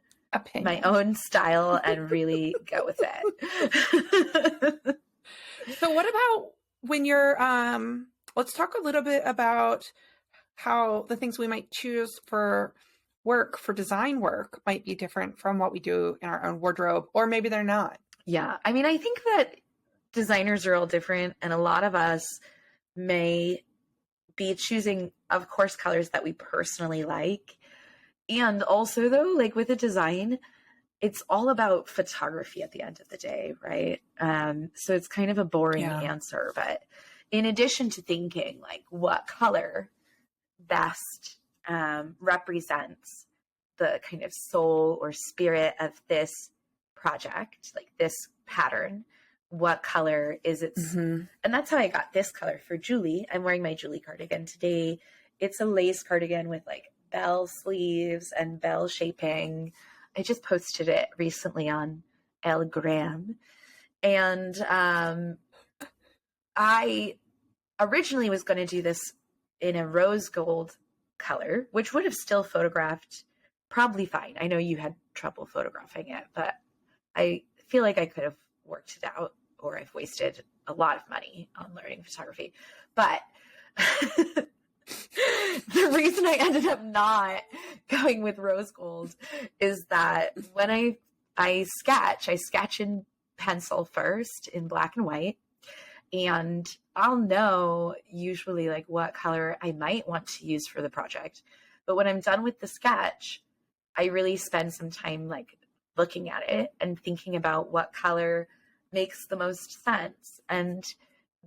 style and really go with it. So what about when you're let's talk a little bit about how the things we might choose for work, for design work, might be different from what we do in our own wardrobe, or maybe they're not. Yeah. I mean, I think that designers are all different, and a lot of us may be choosing, of course, colors that we personally like. And also, though, like with a design, it's all about photography at the end of the day, right? So it's kind of a boring answer, but in addition to thinking like what color best represents the kind of soul or spirit of this project, like this pattern, what color is its, and that's how I got this color for Julie. I'm wearing my Julie cardigan today. It's a lace cardigan with like bell sleeves and bell shaping. I just posted it recently on Gram. And I originally was going to do this in a rose gold color, which would have still photographed probably fine. I know you had trouble photographing it, but I feel like I could have worked it out, or I've wasted a lot of money on learning photography. But the reason I ended up not going with rose gold is that when I sketch in pencil first in black and white, and I'll know usually like what color I might want to use for the project. But when I'm done with the sketch, I really spend some time like looking at it and thinking about what color makes the most sense. And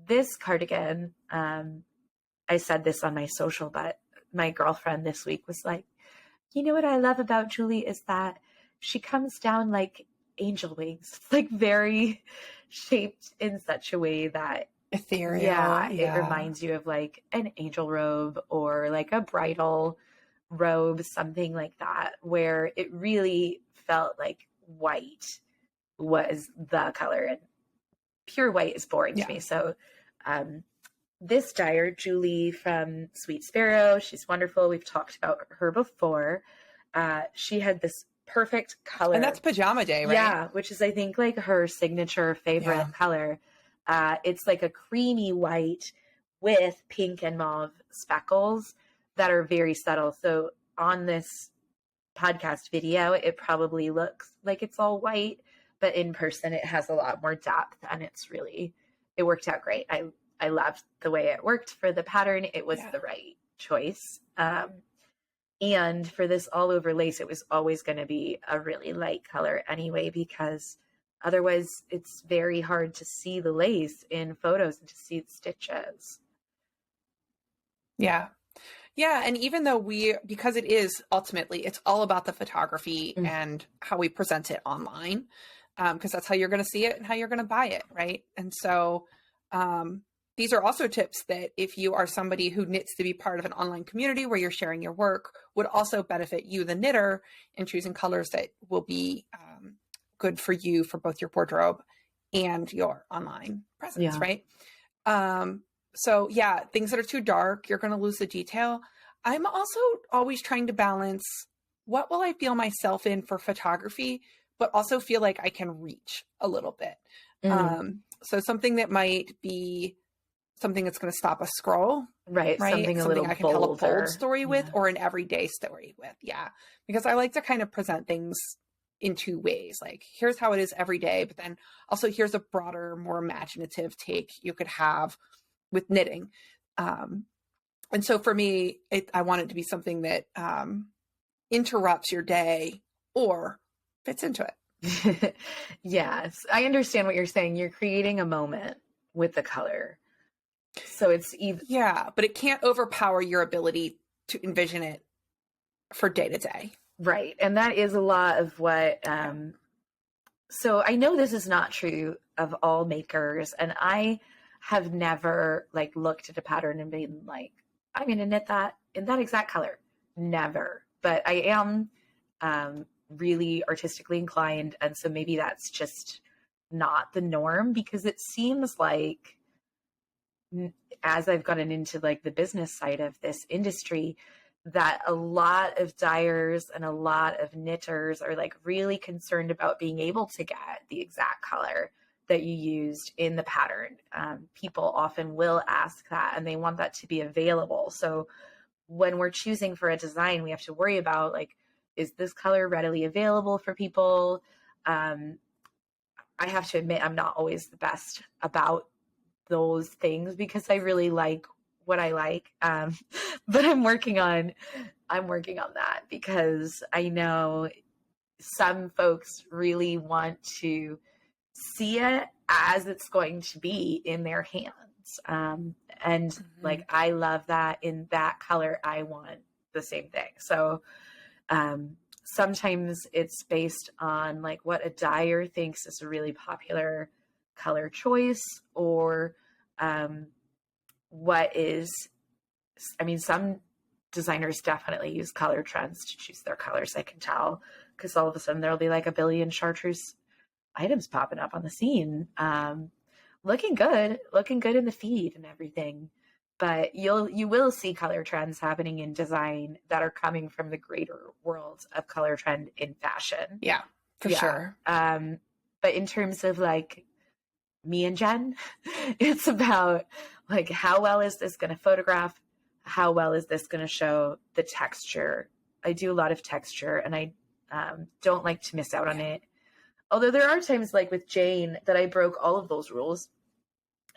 this cardigan, I said this on my social, but my girlfriend this week was like, you know what I love about Julie is that she comes down like angel wings. It's like very shaped in such a way that ethereal. Yeah, it reminds you of like an angel robe or like a bridal robe, something like that, where it really felt like white was the color, and pure white is boring to me. So this dyer, Julie from Sweet Sparrow, she's wonderful. We've talked about her before. She had this perfect color. And that's pajama day, right? Yeah, which is I think like her signature favorite color. It's like a creamy white with pink and mauve speckles that are very subtle. So on this podcast video, it probably looks like it's all white, but in person it has a lot more depth, and it worked out great. I loved the way it worked for the pattern. It was the right choice. And for this all over lace, it was always going to be a really light color anyway, because otherwise it's very hard to see the lace in photos and to see the stitches. Yeah. Yeah. And even though because it is ultimately, it's all about the photography and how we present it online, because that's how you're going to see it and how you're going to buy it. Right. And so these are also tips that if you are somebody who knits to be part of an online community where you're sharing your work, would also benefit you, the knitter, in choosing colors that will be good for you for both your wardrobe and your online presence, right? So yeah, things that are too dark, you're going to lose the detail. I'm also always trying to balance what will I feel myself in for photography, but also feel like I can reach a little bit. So something that might be something that's going to stop a scroll, right? Something I can tell a bold story with, or an everyday story with. Yeah. Because I like to kind of present things in two ways. Like, here's how it is every day, but then also here's a broader, more imaginative take you could have with knitting. And so for me, I want it to be something that interrupts your day or fits into it. Yes, I understand what you're saying. You're creating a moment with the color. So it's even, Yeah, but it can't overpower your ability to envision it for day to day. right. And that is a lot of what, so I know this is not true of all makers, and I have never like looked at a pattern and been like, I'm going to knit that in that exact color. Never. But I am really artistically inclined. And so maybe that's just not the norm, because it seems like as I've gotten into like the business side of this industry, that a lot of dyers and a lot of knitters are like really concerned about being able to get the exact color that you used in the pattern. People often will ask that, and they want that to be available. So when we're choosing for a design, we have to worry about like, is this color readily available for people? I have to admit, I'm not always the best about those things, because I really like what I like. But I'm working on that, because I know some folks really want to see it as it's going to be in their hands. And like, I love that in that color, I want the same thing. So, sometimes it's based on like what a dyer thinks is a really popular color choice, or, what is, I mean, some designers definitely use color trends to choose their colors. I can tell, because all of a sudden there'll be like a billion chartreuse items popping up on the scene, looking good in the feed and everything. But you will see color trends happening in design that are coming from the greater world of color trend in fashion. Yeah, for sure. But in terms of like me and Jen, it's about like, how well is this going to photograph? How well is this going to show the texture? I do a lot of texture, and I don't like to miss out on it. Although there are times like with Jane that I broke all of those rules.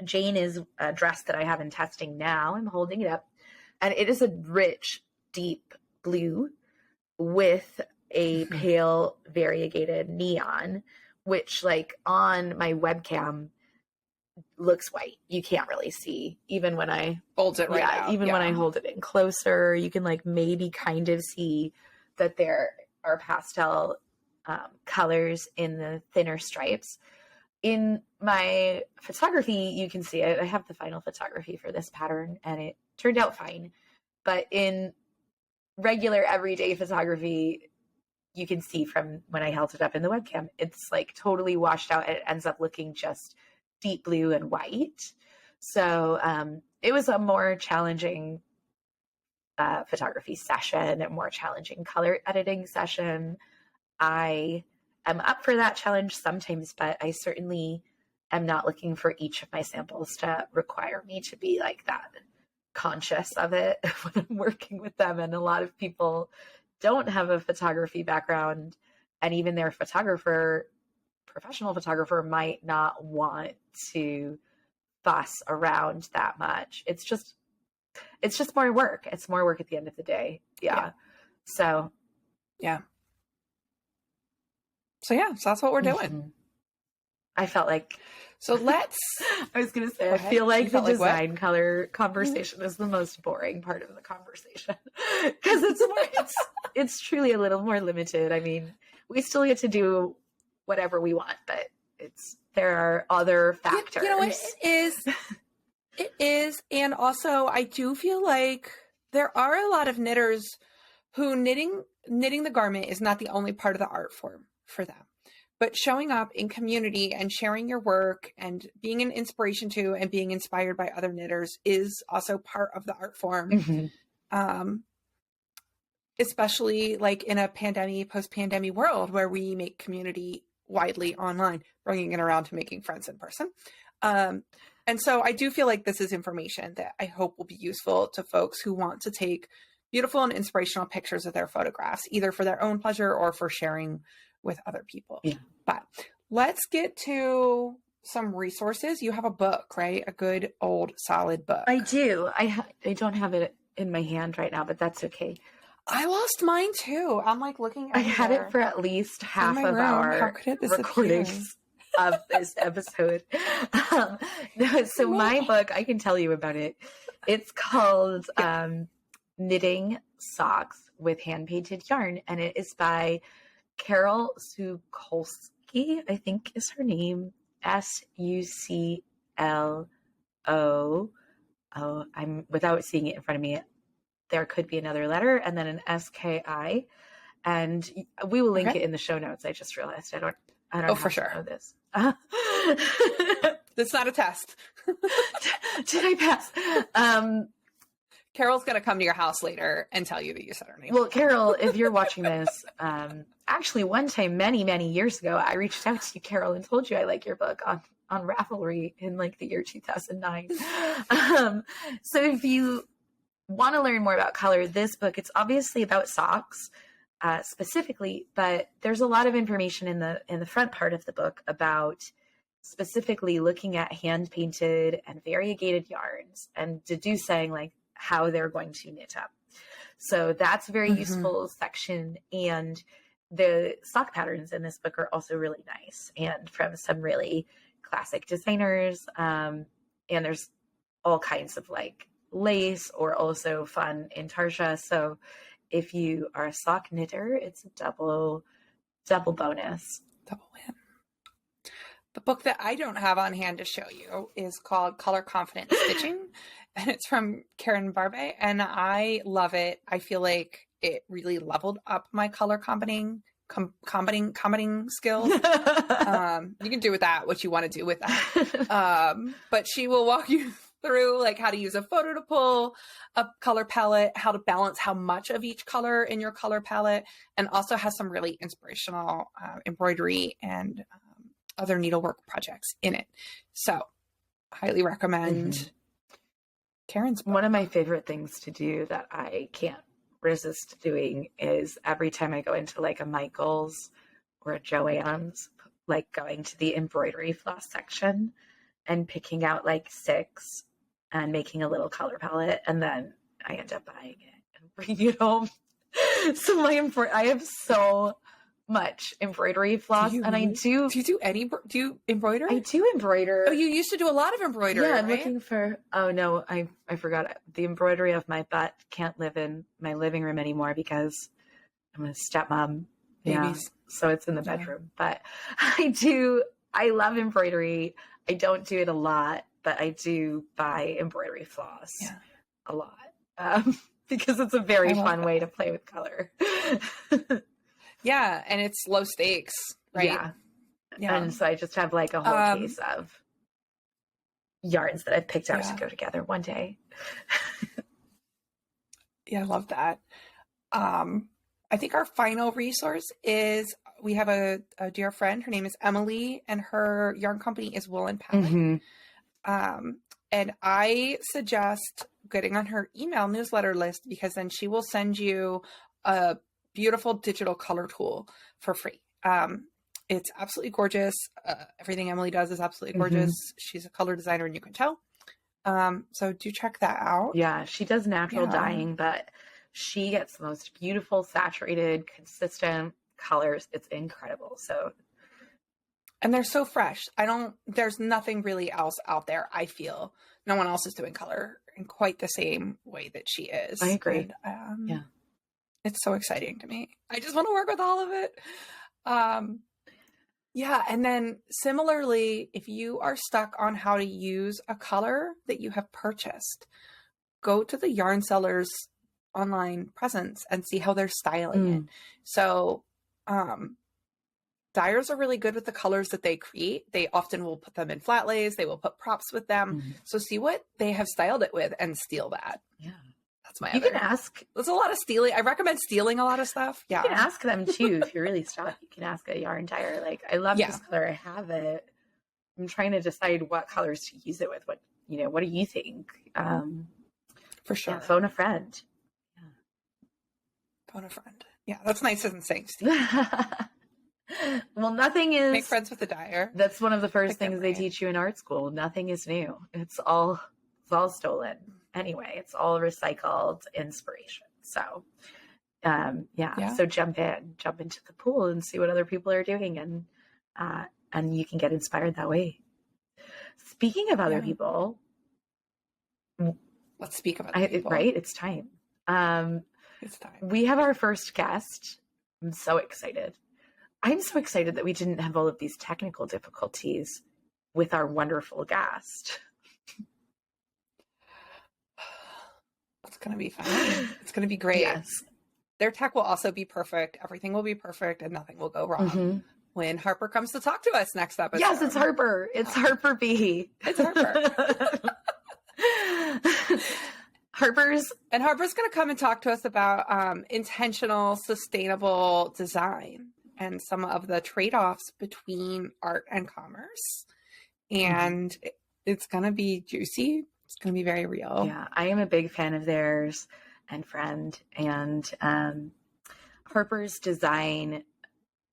Jane is a dress that I have in testing now. I'm holding it up, and it is a rich, deep blue with a pale variegated neon, which like on my webcam looks white. You can't really see, even when I holds it right out. Even when I hold it in closer, you can like maybe kind of see that there are pastel colors in the thinner stripes. In my photography, you can see it. I have the final photography for this pattern, and it turned out fine. But in regular everyday photography, you can see from when I held it up in the webcam, it's like totally washed out, and it ends up looking just deep blue and white. So it was a more challenging photography session, a more challenging color editing session. I am up for that challenge sometimes, but I certainly am not looking for each of my samples to require me to be like that conscious of it when I'm working with them. And a lot of people don't have a photography background, and even their professional photographer might not want to fuss around that much. It's just more work. It's more work at the end of the day. Yeah. So that's what we're doing. I felt like, so let's, I was going to say, I feel like the design color conversation is the most boring part of the conversation, because it's truly a little more limited. I mean, we still get to do whatever we want, but there are other factors. You know what it is. And also I do feel like there are a lot of knitters who knitting the garment is not the only part of the art form for them, but showing up in community and sharing your work and being an inspiration to and being inspired by other knitters is also part of the art form. Especially like in a post-pandemic world where we make community widely online, bringing it around to making friends in person. And so I do feel like this is information that I hope will be useful to folks who want to take beautiful and inspirational pictures of their photographs, either for their own pleasure or for sharing with other people. Yeah. But let's get to some resources. You have a book, right? A good old solid book. I do. I don't have it in my hand right now, but that's okay. I lost mine too. I'm like looking at I had it for at least half of our recordings. of this episode. No, so my book, I can tell you about it. It's called Knitting Socks with Hand-Painted Yarn, and it is by Carol Sukolski, I think is her name. Suclo. I'm without seeing it in front of me. There could be another letter and then an SKI, and we will link it in the show notes. I just realized I don't for sure know this. It's not a test. Did I pass? Carol's going to come to your house later and tell you that you said her name. Well, Carol, if you're watching this, actually one time many, many years ago, I reached out to you, Carol, and told you I like your book on Ravelry in like the year 2009. So if you want to learn more about color, this book, it's obviously about socks specifically, but there's a lot of information in the front part of the book about specifically looking at hand painted and variegated yarns and deducing like how they're going to knit up. So that's a very useful section. And the sock patterns in this book are also really nice and from some really classic designers. And there's all kinds of like lace or also fun intarsia. So if you are a sock knitter, it's a double bonus. Double win. The book that I don't have on hand to show you is called Color Confident Stitching, and it's from Karen Barbe, and I love it. I feel like it really leveled up my color combining skills. You can do with that what you want to do with that. But she will walk you through like how to use a photo to pull a color palette, how to balance how much of each color in your color palette, and also has some really inspirational embroidery and other needlework projects in it. So highly recommend Karen's book. One of my favorite things to do that I can't resist doing is every time I go into like a Michael's or a Joann's, like going to the embroidery floss section and picking out like 6 and making a little color palette, and then I end up buying it and bringing it home. So I have so much embroidery floss, and I do. Do you embroider? I do embroider. Oh, you used to do a lot of embroidery. Yeah, I'm right? looking for. Oh no, I forgot it. The embroidery of my butt can't live in my living room anymore because I'm a stepmom. Yeah, so it's in the bedroom. But I do. I love embroidery. I don't do it a lot, but I do buy embroidery floss a lot because it's a very fun way to play with color. Yeah, and it's low stakes, right? Yeah. And so I just have like a whole case of yarns that I've picked out to go together one day. Yeah, I love that. I think our final resource is we have a dear friend. Her name is Emily, and her yarn company is Wool and Palette. And I suggest getting on her email newsletter list because then she will send you a beautiful digital color tool for free. It's absolutely gorgeous. Everything Emily does is absolutely gorgeous. She's a color designer, and you can tell. So do check that out. Yeah, she does natural dyeing, but she gets the most beautiful, saturated, consistent colors. It's incredible. So, and they're so fresh. There's nothing really else out there. I feel no one else is doing color in quite the same way that she is. I agree. And, it's so exciting to me. I just want to work with all of it. And then similarly, if you are stuck on how to use a color that you have purchased, go to the yarn seller's online presence and see how they're styling it. So dyers are really good with the colors that they create. They often will put them in flat lays. They will put props with them. So see what they have styled it with and steal that. Yeah. That's my You can ask. There's a lot of stealing. I recommend stealing a lot of stuff. Yeah. You can ask them too if you're really stuck. You can ask a yarn dyer. Like, I love this color. I have it. I'm trying to decide what colors to use it with. What do you think? For sure. Yeah, phone a friend. Phone a friend. Yeah, that's nicer than saying steal. Well, nothing is. Make friends with the dyer. That's one of the first things they teach you in art school. Nothing is new. It's all stolen. Anyway, it's all recycled inspiration. So, so jump into the pool and see what other people are doing, and and you can get inspired that way. Speaking of other people, let's speak of other people. Right? It's time. It's time. We have our first guest. I'm so excited. I'm so excited that we didn't have all of these technical difficulties with our wonderful guest. It's going to be fun. It's going to be great. Yes. Their tech will also be perfect. Everything will be perfect and nothing will go wrong when Harper comes to talk to us next episode. Yes, it's Harper. It's Harper B. It's Harper. Harper's going to come and talk to us about intentional, sustainable design and some of the trade-offs between art and commerce. And it's going to be juicy. It's going to be very real. Yeah, I am a big fan of theirs and friend. And Harper's design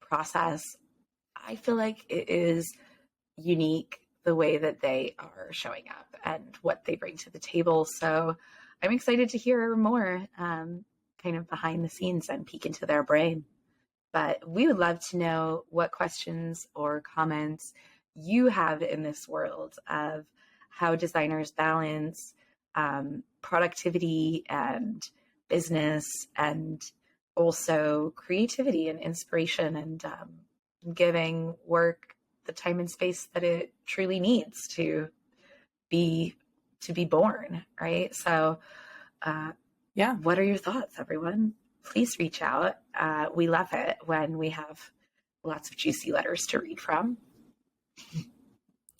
process, I feel like it is unique the way that they are showing up and what they bring to the table. So I'm excited to hear more kind of behind the scenes and peek into their brain. But we would love to know what questions or comments you have in this world of how designers balance productivity and business and also creativity and inspiration and giving work the time and space that it truly needs to be born, right? So what are your thoughts, everyone? Please reach out. We love it when we have lots of juicy letters to read from.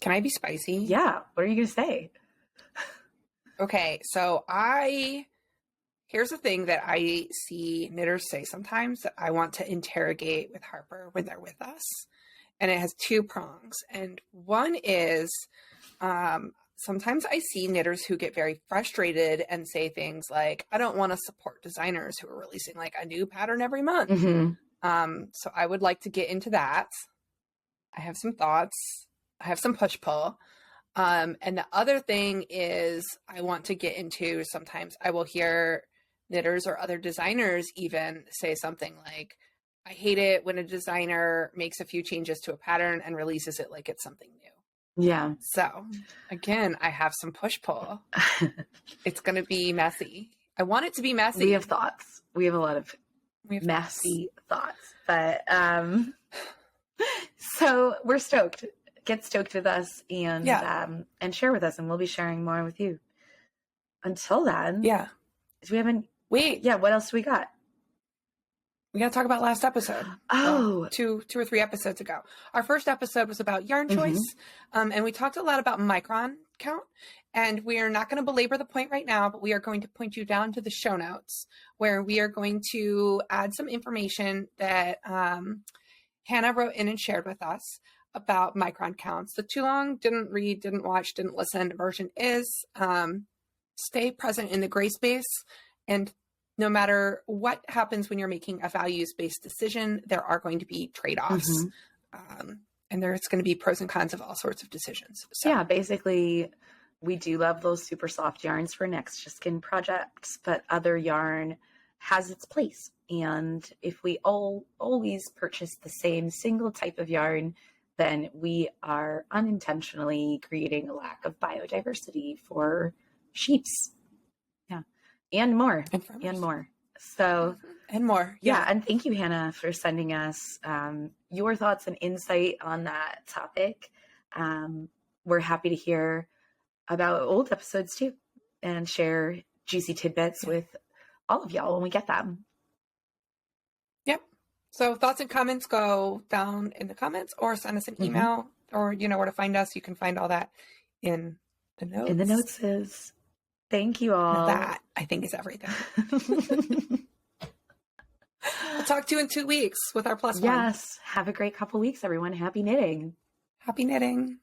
Can I be spicy? Yeah. What are you going to say? Okay. So here's the thing that I see knitters say sometimes that I want to interrogate with Harper when they're with us. And it has two prongs. And one is sometimes I see knitters who get very frustrated and say things like, I don't want to support designers who are releasing like a new pattern every month. So I would like to get into that. I have some thoughts. I have some push-pull. And the other thing is I want to get into, sometimes I will hear knitters or other designers even say something like, I hate it when a designer makes a few changes to a pattern and releases it like it's something new. Yeah. So again, I have some push-pull. It's going to be messy. I want it to be messy. We have thoughts. We have a lot of messy thoughts. But so we're stoked. Get stoked with us and share with us, and we'll be sharing more with you. Until then, do we have any? Wait, what else do we got? We got to talk about last episode. Two or three episodes ago. Our first episode was about yarn choice, and we talked a lot about micron count. And we are not going to belabor the point right now, but we are going to point you down to the show notes where we are going to add some information that Hannah wrote in and shared with us about micron counts. The too long, didn't read, didn't watch, didn't listen version is stay present in the gray space. And no matter what happens when you're making a values-based decision, there are going to be trade-offs. And there's going to be pros and cons of all sorts of decisions. So. Yeah, basically, we do love those super soft yarns for next skin projects, but other yarn has its place. And if we always purchase the same single type of yarn, then we are unintentionally creating a lack of biodiversity for sheeps. Yeah. And more. And more. So. And more. Yeah. And thank you, Hannah, for sending us your thoughts and insight on that topic. We're happy to hear about old episodes too and share juicy tidbits with all of y'all when we get them. Yep. So thoughts and comments, go down in the comments or send us an email or you know where to find us. You can find all that in the notes. In the notes is. Thank you all. That I think is everything. I'll talk to you in 2 weeks with our plus one. Yes. Have a great couple weeks, everyone. Happy knitting. Happy knitting.